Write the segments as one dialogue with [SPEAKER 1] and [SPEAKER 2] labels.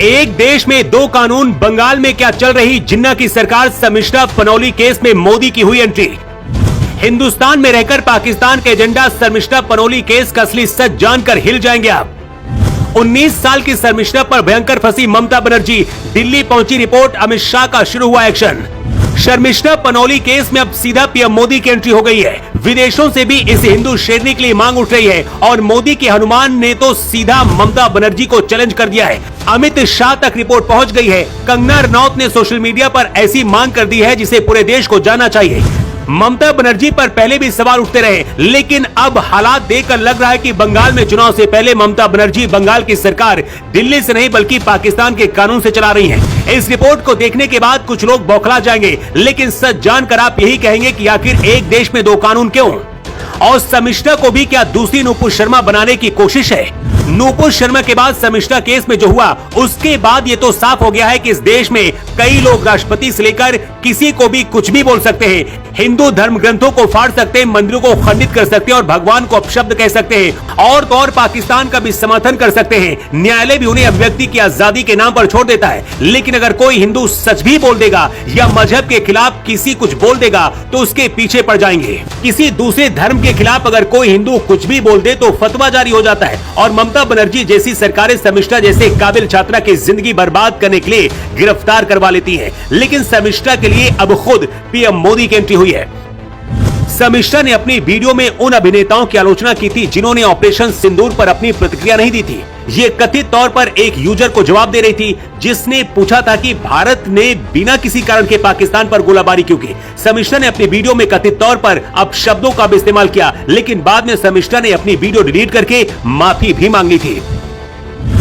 [SPEAKER 1] एक देश में दो कानून, बंगाल में क्या चल रही जिन्ना की सरकार, शर्मिष्ठा पनौली केस में मोदी की हुई एंट्री। हिंदुस्तान में रहकर पाकिस्तान के एजेंडा, शर्मिष्ठा पनौली केस का असली सच जानकर हिल जाएंगे आप। 19 साल की शर्मिष्ठा पर भयंकर फंसी ममता बनर्जी, दिल्ली पहुंची रिपोर्ट, अमित शाह का शुरू हुआ एक्शन। शर्मिष्ठा पनौली केस में अब सीधा पीएम मोदी की एंट्री हो गई है। विदेशों से भी इस हिंदू शेरनी के लिए मांग उठ रही है और मोदी के हनुमान ने तो सीधा ममता बनर्जी को चैलेंज कर दिया है। अमित शाह तक रिपोर्ट पहुंच गई है। कंगना रनौत ने सोशल मीडिया पर ऐसी मांग कर दी है जिसे पूरे देश को जानना चाहिए। ममता बनर्जी पर पहले भी सवाल उठते रहे, लेकिन अब हालात देखकर लग रहा है कि बंगाल में चुनाव से पहले ममता बनर्जी बंगाल की सरकार दिल्ली से नहीं बल्कि पाकिस्तान के कानून से चला रही हैं। इस रिपोर्ट को देखने के बाद कुछ लोग बौखला जाएंगे, लेकिन सच जानकर आप यही कहेंगे कि आखिर एक देश में दो कानून क्यों? और शर्मिष्ठा को भी क्या दूसरी नुपुर शर्मा बनाने की कोशिश है? नुपुर शर्मा के बाद शर्मिष्ठा केस में जो हुआ, उसके बाद ये तो साफ हो गया है कि इस देश में कई लोग राष्ट्रपति से लेकर किसी को भी कुछ भी बोल सकते हैं। हिंदू धर्म ग्रंथों को फाड़ सकते हैं, मंदिरों को खंडित कर सकते हैं और भगवान को अपशब्द कह सकते हैं और तो और पाकिस्तान का भी समर्थन कर सकते हैं। न्यायालय भी उन्हें अभिव्यक्ति की आजादी के नाम पर छोड़ देता है। लेकिन अगर कोई हिंदू सच भी बोल देगा या मजहब के खिलाफ किसी कुछ बोल देगा तो उसके पीछे पड़ जाएंगे। किसी दूसरे धर्म के खिलाफ अगर कोई हिंदू कुछ भी बोल दे तो फतवा जारी हो जाता है और ममता बनर्जी जैसी सरकारें शर्मिष्ठा जैसे काबिल छात्रा की जिंदगी बर्बाद करने के लिए गिरफ्तार करवा लेती हैं। लेकिन शर्मिष्ठा के लिए अब खुद पीएम मोदी की एंट्री हुई है। शर्मिष्ठा ने अपनी वीडियो में उन अभिनेताओं की आलोचना की थी जिन्होंने ऑपरेशन सिंदूर पर अपनी प्रतिक्रिया नहीं दी थी। ये कथित तौर पर एक यूजर को जवाब दे रही थी जिसने पूछा था कि भारत ने बिना किसी कारण के पाकिस्तान पर गोलाबारी क्यों की। शर्मिष्ठा ने अपनी वीडियो में कथित तौर पर अपशब्दों का भी इस्तेमाल किया, लेकिन बाद में शर्मिष्ठा ने अपनी वीडियो डिलीट करके माफी भी मांग ली थी।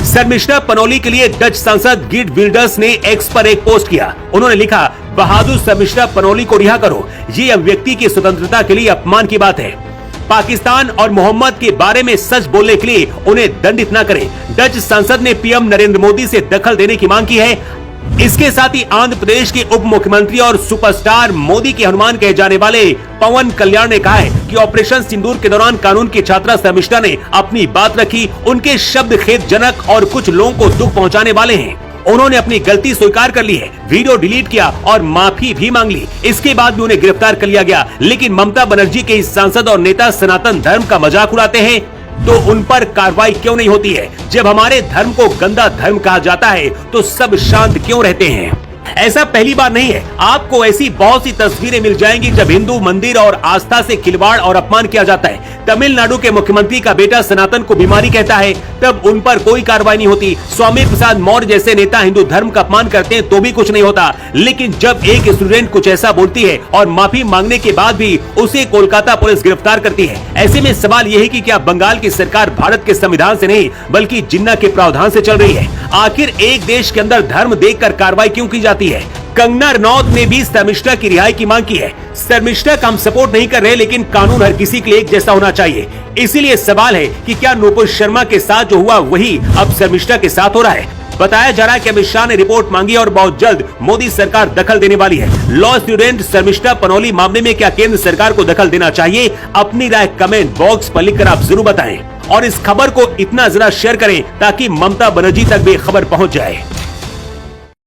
[SPEAKER 1] शर्मिष्ठा पनौली के लिए डच सांसद गिट विल्डर्स ने एक्स पर एक पोस्ट किया। उन्होंने लिखा, बहादुर शर्मिष्ठा पनौली को रिहा करो, ये अभिव्यक्ति की स्वतंत्रता के लिए अपमान की बात है। पाकिस्तान और मोहम्मद के बारे में सच बोलने के लिए उन्हें दंडित न करें। डच सांसद ने पीएम नरेंद्र मोदी से दखल देने की मांग की है। इसके साथ ही आंध्र प्रदेश के उप मुख्यमंत्री और सुपरस्टार मोदी के हनुमान कहे जाने वाले पवन कल्याण ने कहा है कि ऑपरेशन सिंदूर के दौरान कानून की छात्रा शर्मिष्ठा ने अपनी बात रखी। उनके शब्द खेदजनक और कुछ लोगों को दुख पहुंचाने वाले हैं। उन्होंने अपनी गलती स्वीकार कर ली है, वीडियो डिलीट किया और माफी भी मांग ली। इसके बाद भी उन्हें गिरफ्तार कर लिया गया। लेकिन ममता बनर्जी के इस सांसद और नेता सनातन धर्म का मजाक उड़ाते हैं तो उन पर कार्रवाई क्यों नहीं होती है? जब हमारे धर्म को गंदा धर्म कहा जाता है तो सब शांत क्यों रहते हैं? ऐसा पहली बार नहीं है। आपको ऐसी बहुत सी तस्वीरें मिल जाएंगी जब हिंदू मंदिर और आस्था से खिलवाड़ और अपमान किया जाता है। तमिलनाडु के मुख्यमंत्री का बेटा सनातन को बीमारी कहता है, तब उन पर कोई कार्रवाई नहीं होती। स्वामी प्रसाद मौर्य जैसे नेता हिंदू धर्म का अपमान करते हैं तो भी कुछ नहीं होता। लेकिन जब एक स्टूडेंट कुछ ऐसा बोलती है और माफी मांगने के बाद भी उसे कोलकाता पुलिस गिरफ्तार करती है। ऐसे में सवाल यह है कि क्या बंगाल की सरकार भारत के संविधान से नहीं बल्कि जिन्ना के प्रावधान से चल रही है? आखिर एक देश के अंदर धर्म देखकर कार्रवाई क्यों की जाती है? कंगना रनौत ने भी शर्मिष्ठा की रिहाई की मांग की है। शर्मिष्ठा का हम सपोर्ट नहीं कर रहे, लेकिन कानून हर किसी के लिए एक जैसा होना चाहिए। इसीलिए सवाल है कि क्या नुपुर शर्मा के साथ जो हुआ वही अब शर्मिष्ठा के साथ हो रहा है? बताया जा रहा है कि अमित शाह ने रिपोर्ट मांगी और बहुत जल्द मोदी सरकार दखल देने वाली है। लॉ स्टूडेंट शर्मिष्ठा पनौली मामले में क्या केंद्र सरकार को दखल देना चाहिए? अपनी राय कमेंट बॉक्स पर लिखकर आप जरूर बताएं और इस खबर को इतना ज्यादा शेयर करें ताकि ममता बनर्जी तक भी खबर पहुंच जाए।